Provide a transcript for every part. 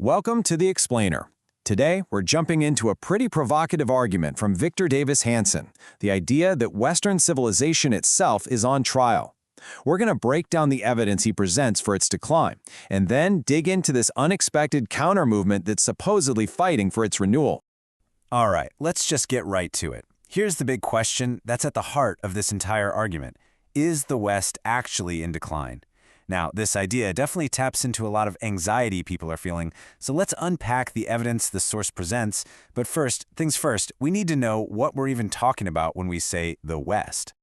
Welcome to The Explainer. Today, we're jumping into a pretty provocative argument from Victor Davis Hanson, the idea that Western civilization itself is on trial. We're going to break down the evidence he presents for its decline, and then dig into this unexpected counter-movement that's supposedly fighting for its renewal. All right, let's just get right to it. Here's the big question that's at the heart of this entire argument. Is the West actually in decline? Now, this idea definitely taps into a lot of anxiety people are feeling, so let's unpack the evidence the source presents. But first, things first, we need to know what we're even talking about when we say the West.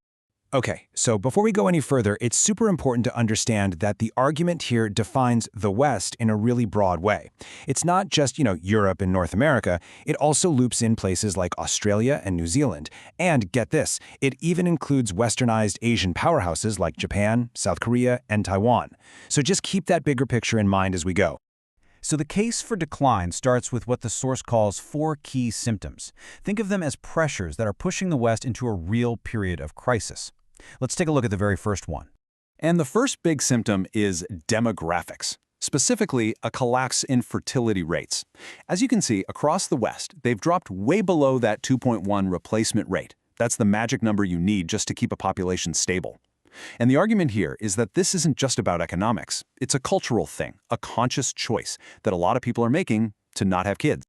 Okay, so before we go any further, it's super important to understand that the argument here defines the West in a really broad way. It's not just, Europe and North America. It also loops in places like Australia and New Zealand. And get this, it even includes Westernized Asian powerhouses like Japan, South Korea, and Taiwan. So just keep that bigger picture in mind as we go. So the case for decline starts with what the source calls 4 key symptoms. Think of them as pressures that are pushing the West into a real period of crisis. Let's take a look at the very first one. And the first big symptom is demographics, specifically a collapse in fertility rates. As you can see, across the West, they've dropped way below that 2.1 replacement rate. That's the magic number you need just to keep a population stable. And the argument here is that this isn't just about economics. It's a cultural thing, a conscious choice that a lot of people are making to not have kids.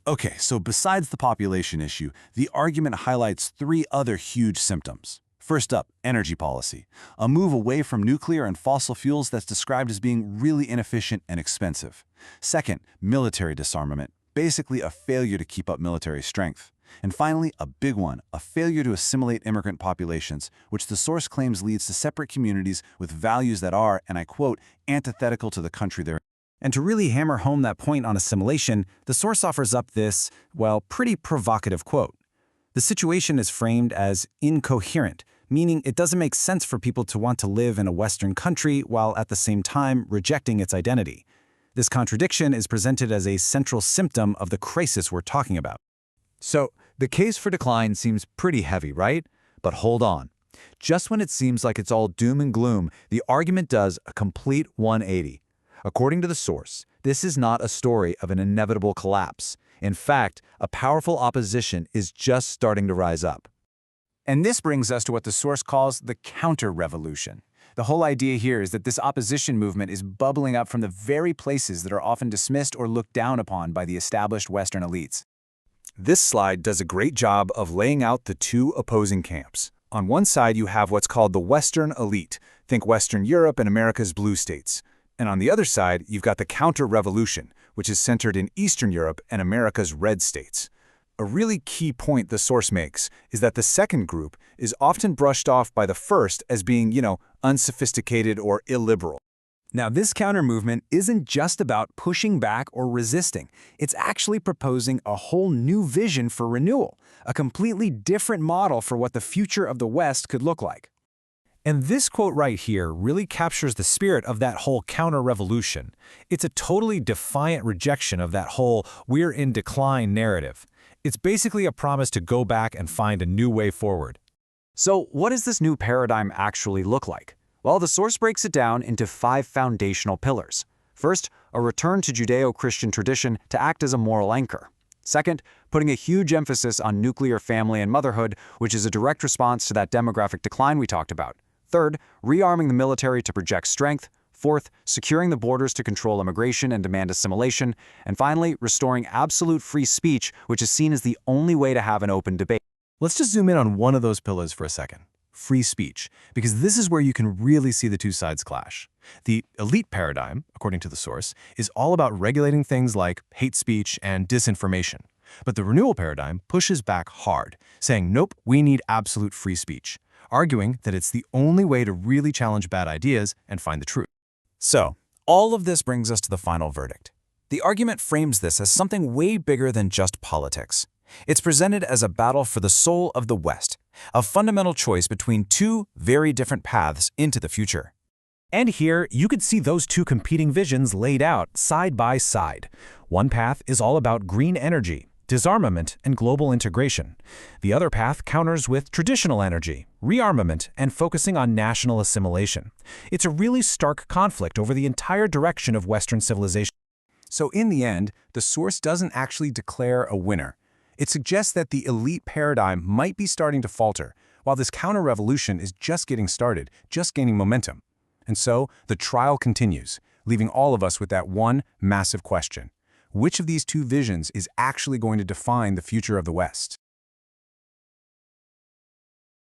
Okay, so besides the population issue, the argument highlights 3 other huge symptoms. First up, energy policy, a move away from nuclear and fossil fuels that's described as being really inefficient and expensive. Second, military disarmament, basically a failure to keep up military strength. And finally, a big one, a failure to assimilate immigrant populations, which the source claims leads to separate communities with values that are, and I quote, antithetical to the country they're in. And to really hammer home that point on assimilation, the source offers up this, pretty provocative quote. The situation is framed as incoherent, meaning it doesn't make sense for people to want to live in a Western country while at the same time rejecting its identity. This contradiction is presented as a central symptom of the crisis we're talking about. So, the case for decline seems pretty heavy, right? But hold on. Just when it seems like it's all doom and gloom, the argument does a complete 180. According to the source, this is not a story of an inevitable collapse. In fact, a powerful opposition is just starting to rise up. And this brings us to what the source calls the counter-revolution. The whole idea here is that this opposition movement is bubbling up from the very places that are often dismissed or looked down upon by the established Western elites. This slide does a great job of laying out the 2 opposing camps. On one side, you have what's called the Western elite. Think Western Europe and America's blue states. And on the other side, you've got the counter-revolution, which is centered in Eastern Europe and America's red states. A really key point the source makes is that the second group is often brushed off by the first as being, unsophisticated or illiberal. Now, this counter-movement isn't just about pushing back or resisting. It's actually proposing a whole new vision for renewal, a completely different model for what the future of the West could look like. And this quote right here really captures the spirit of that whole counter-revolution. It's a totally defiant rejection of that whole "we're in decline" narrative. It's basically a promise to go back and find a new way forward. So what does this new paradigm actually look like? Well, the source breaks it down into 5 foundational pillars. First, a return to Judeo-Christian tradition to act as a moral anchor. Second, putting a huge emphasis on nuclear family and motherhood, which is a direct response to that demographic decline we talked about. Third, rearming the military to project strength. Fourth, securing the borders to control immigration and demand assimilation. And finally, restoring absolute free speech, which is seen as the only way to have an open debate. Let's just zoom in on one of those pillars for a second. Free speech, because this is where you can really see the 2 sides clash. The elite paradigm, according to the source, is all about regulating things like hate speech and disinformation. But the renewal paradigm pushes back hard, saying, nope, we need absolute free speech, arguing that it's the only way to really challenge bad ideas and find the truth. So, all of this brings us to the final verdict. The argument frames this as something way bigger than just politics. It's presented as a battle for the soul of the West, a fundamental choice between 2 very different paths into the future. And here, you could see those 2 competing visions laid out side by side. One path is all about green energy, disarmament, and global integration. The other path counters with traditional energy, rearmament, and focusing on national assimilation. It's a really stark conflict over the entire direction of Western civilization. So in the end, the source doesn't actually declare a winner. It suggests that the elite paradigm might be starting to falter, while this counter-revolution is just getting started, just gaining momentum. And so, the trial continues, leaving all of us with that one massive question. Which of these two visions is actually going to define the future of the West?